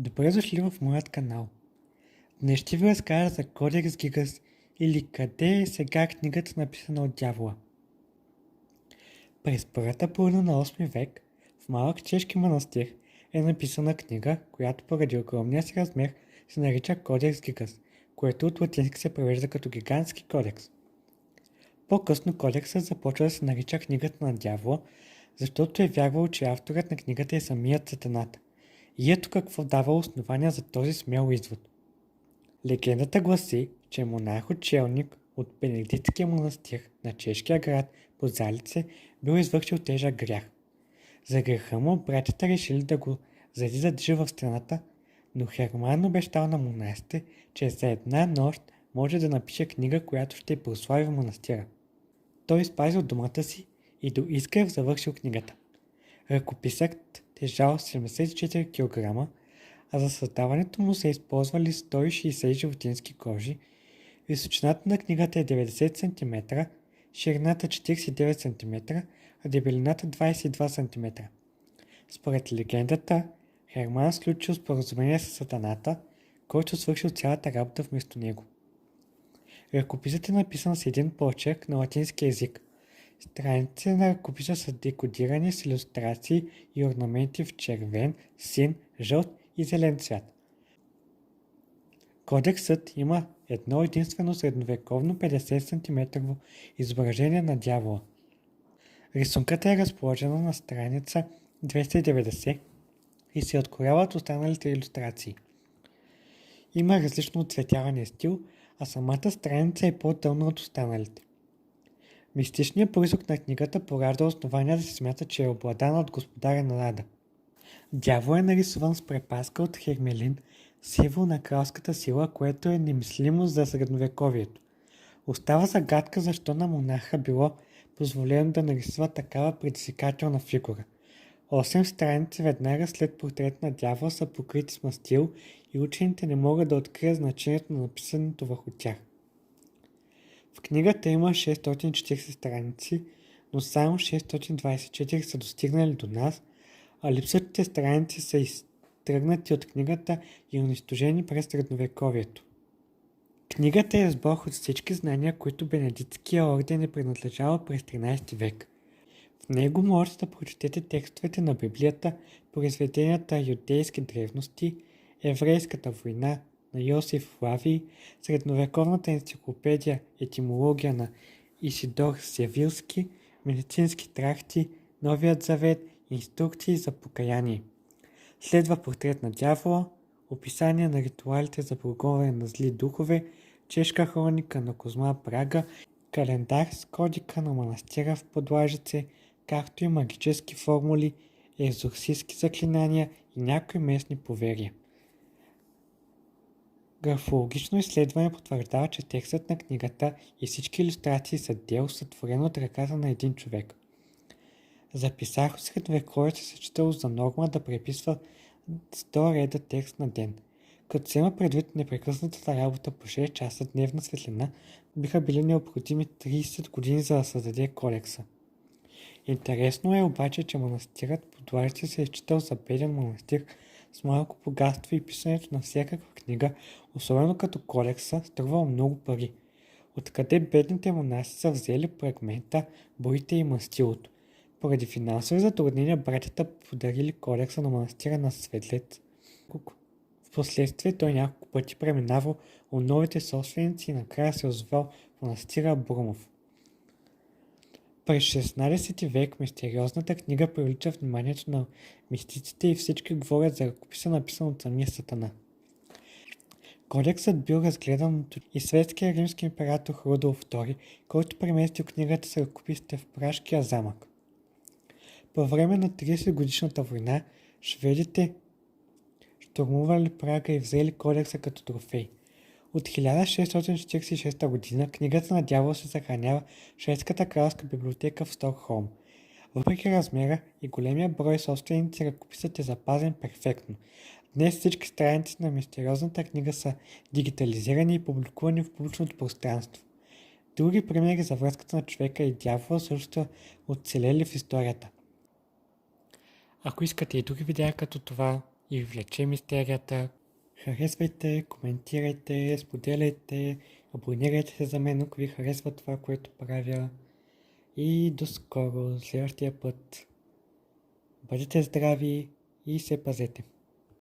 Добре дошли в моят канал. Днес ще ви разкажа за Кодекс Гигас или Къде е сега книгата, написана от дявола. През първата половина на 8 век в малък чешки манастир е написана книга, която поради огромния си размер се нарича Кодекс Гигас, което от латински се превежда като гигантски кодекс. По-късно кодексът започва да се нарича книгата на дявола, защото е вярвал, че авторът на книгата е самият сатаната. И ето какво дава основания за този смел извод. Легендата гласи, че монах-отшелник от Бенедиктския манастир на чешкия град Бозалице бил извършил тежък грях. За греха му братята решили да го задържа в страната, но Херман обещал на монасите, че за една нощ може да напише книга, която ще прослави в манастира. Той спазил думата си и до изгрев завършил книгата. Ръкописът тежал 74 кг, а за създаването му са използвали 160 животински кожи. Височината на книгата е 90 см, ширината 49 см, а дебелината 22 см. Според легендата, Херман сключил споразумение с сатаната, който свършил цялата работа вместо него. Ръкописът е написан с един почерк на латински език. Страниците на ръкописа са декодирани с илюстрации и орнаменти в червен, син, жълт и зелен цвят. Кодексът има едно единствено средновековно 50 см изображение на дявола. Рисунката е разположена на страница 290 и се откроява от останалите илюстрации. Има различно оцветяване стил, а самата страница е по-тъмна от останалите. Мистичният произход на книгата поражда основания да се смята, че е обладана от господаря на Ада. Дявол е нарисуван с препаска от хермелин, символ на кралската сила, което е немислимо за средновековието. Остава загадка защо на монаха било позволено да нарисува такава предизвикателна фигура. 8 страници веднага след портрет на дявол са покрити с мастил и учените не могат да открият значението на написаното върху тях. В книгата има 640 страници, но само 624 са достигнали до нас, а липсващите страници са изтръгнати от книгата и унищожени през средновековието. Книгата е сбор от всички знания, които Бенедиктския орден е принадлежал през 13 век. В него можете да прочетете текстовете на Библията, произведенията юдейски древности, еврейската война на Йосиф Флавий, средновековната енциклопедия етимология на Исидор Севилски, медицински тракти, Новият завет, инструкции за покаяние. Следва портрет на дявола, описание на ритуалите за прогонване на зли духове, чешка хроника на Козма Прага, календар с кодика на манастира в Подлажице, както и магически формули, екзорцистки заклинания и някои местни поверия. Графологично изследване потвърждава, че текстът на книгата и всички илюстрации са дело сътворено от ръката на един човек. Записах от средновековието се считало за норма да преписва 100 реда текст на ден. Като се има предвид непрекъснатата работа по 6 часа дневна светлина, биха били необходими 30 години за да създаде кодекса. Интересно е обаче, че манастирът Подлажице се е считал за беден манастир с малко богатство и писането на всякаква книга, особено като кодекса, струвал много пари. Откъде бедните монаси са взели фрагмента, боите и мастилото? Поради финансови затруднения братята подарили кодекса на манастира на Светлец. Впоследствие той няколко пъти преминавал от новите собственици и накрая се озовал в манастира Брумов. През 16 век мистериозната книга привлича вниманието на мистиците и всички говорят за ръкописа, написан от самия сатана. Кодексът бил разгледан от и светския римски император Рудолф II, който преместил книгата с ръкописите в Пражкия замък. По време на 30-годишната война шведите щурмували Прага и взели кодекса като трофей. От 1646 г. книгата на дявола се съхранява в шведската кралска библиотека в Стокхолм. Въпреки размера и големия брой собственици, ръкописът е запазен перфектно. Днес всички страници на мистериозната книга са дигитализирани и публикувани в публичното пространство. Други примери за връзката на човека и дявола също са оцелели в историята. Ако искате и други видеа като това, и влече мистерията. Харесвайте, коментирайте, споделяйте, абонирайте се за мен, ако ви харесва това, което правя. И до скоро, следващия път. Бъдете здрави и се пазете.